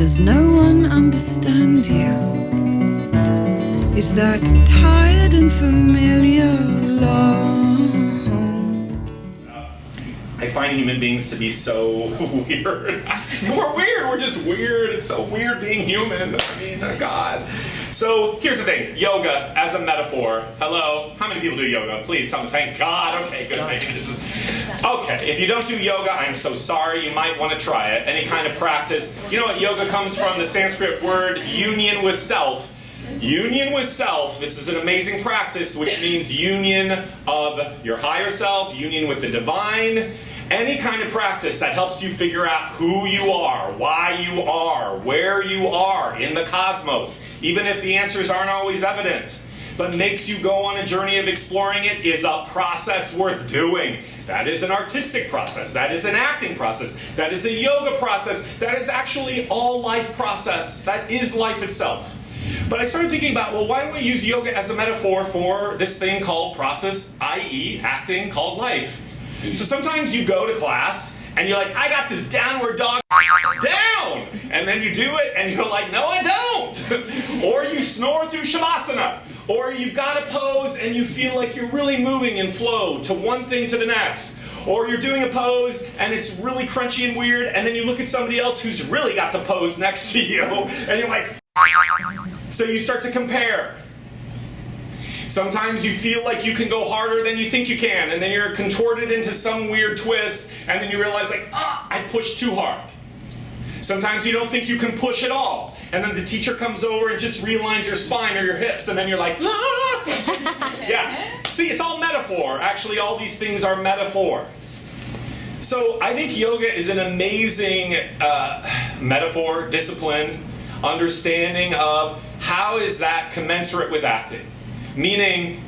Does no one understand you? Is that tired and familiar love? I find human beings to be so weird. We're weird. We're just weird. It's so weird being human. I mean, oh God. So here's the thing. Yoga as a metaphor. Hello? How many people do yoga? Please tell me. Thank God. Okay, good. Maybe this is... Okay, if you don't do yoga, I'm so sorry. You might want to try it. Any kind of practice. You know what yoga comes from? The Sanskrit word union with self. Union with self. This is an amazing practice, which means union of your higher self, union with the divine. Any kind of practice that helps you figure out who you are, why you are, where you are in the cosmos, even if the answers aren't always evident, but makes you go on a journey of exploring it, is a process worth doing. That is an artistic process. That is an acting process. That is a yoga process. That is actually all life process. That is life itself. But I started thinking about, well, why don't we use yoga as a metaphor for this thing called process, i.e. acting, called life? So sometimes you go to class and you're like, I got this downward dog down! And then you do it and you're like, no, I don't! Or you snore through Shavasana. Or you've got a pose and you feel like you're really moving in flow to one thing to the next. Or you're doing a pose and it's really crunchy and weird, and then you look at somebody else who's really got the pose next to you and you're like, so you start to compare. Sometimes you feel like you can go harder than you think you can, and then you're contorted into some weird twist, and then you realize, like, I pushed too hard. Sometimes you don't think you can push at all, and then the teacher comes over and just realigns your spine or your hips, and then you're like, ah! Yeah. See, it's all metaphor. Actually, all these things are metaphor. So I think yoga is an amazing metaphor, discipline, understanding of how is that commensurate with acting. Meaning,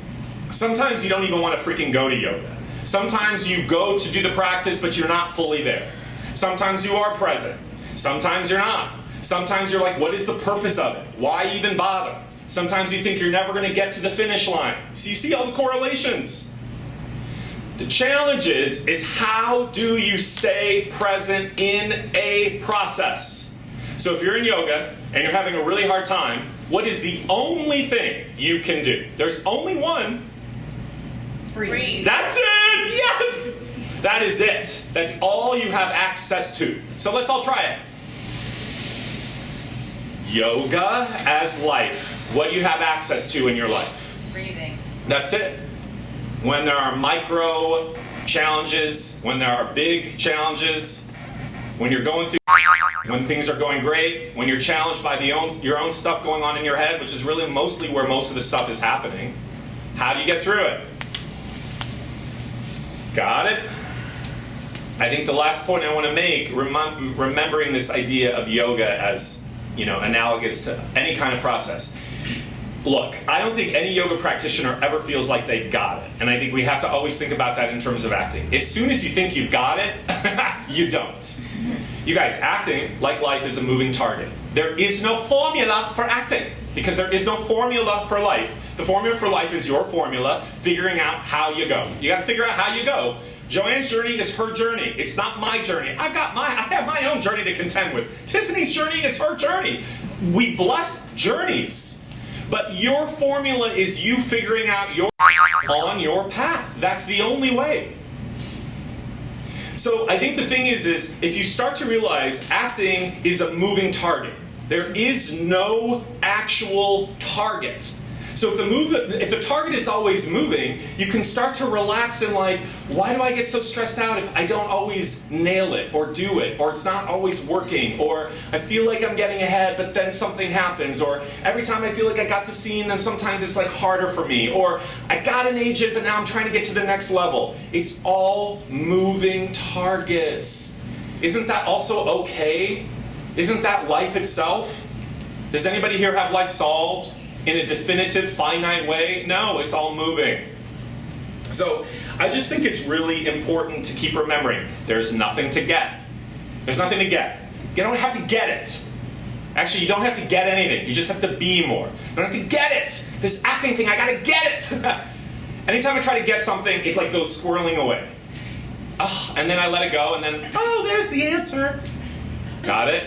sometimes you don't even want to freaking go to yoga. Sometimes you go to do the practice, but you're not fully there. Sometimes you are present. Sometimes you're not. Sometimes you're like, what is the purpose of it? Why even bother? Sometimes you think you're never going to get to the finish line. So you see all the correlations. The challenge is how do you stay present in a process? So if you're in yoga and you're having a really hard time, what is the only thing you can do? There's only one. Breathe. That's it! Yes! That is it. That's all you have access to. So let's all try it. Yoga as life. What do you have access to in your life? Breathing. That's it. When there are micro challenges, when there are big challenges, when you're going through, when things are going great, when you're challenged by your own stuff going on in your head, which is really mostly where most of the stuff is happening, how do you get through it? Got it? I think the last point I want to make, remembering this idea of yoga as, analogous to any kind of process. Look, I don't think any yoga practitioner ever feels like they've got it. And I think we have to always think about that in terms of acting. As soon as you think you've got it, you don't. You guys, acting, like life, is a moving target. There is no formula for acting, because there is no formula for life. The formula for life is your formula, figuring out how you go. You got to figure out how you go. Joanne's journey is her journey. It's not my journey. I have my own journey to contend with. Tiffany's journey is her journey. We bless journeys. But your formula is you figuring out on your path. That's the only way. So I think the thing is if you start to realize acting is a moving target, there is no actual target. So if the target is always moving, you can start to relax and like, why do I get so stressed out if I don't always nail it or do it, or it's not always working, or I feel like I'm getting ahead but then something happens, or every time I feel like I got the scene then sometimes it's like harder for me, or I got an agent but now I'm trying to get to the next level. It's all moving targets. Isn't that also okay? Isn't that life itself? Does anybody here have life solved in a definitive, finite way? No, it's all moving. So I just think it's really important to keep remembering there's nothing to get. There's nothing to get. You don't have to get it. Actually, you don't have to get anything. You just have to be more. You don't have to get it. This acting thing, I gotta get it. Anytime I try to get something, it like goes swirling away. And then I let it go, and then, there's the answer. Got it?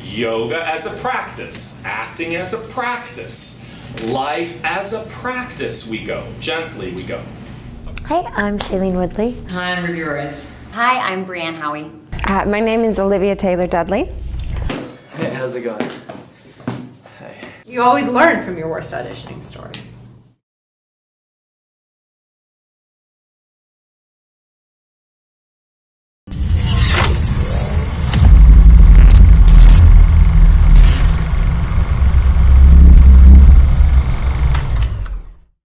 Yoga as a practice. Acting as a practice. Life as a practice. We go. Gently we go. Hi, I'm Shailene Woodley. Hi, I'm Ruby Rose. Hi, I'm Brianne Howie. My name is Olivia Taylor-Dudley. Hey, how's it going? Hey. You always learn from your worst auditioning story.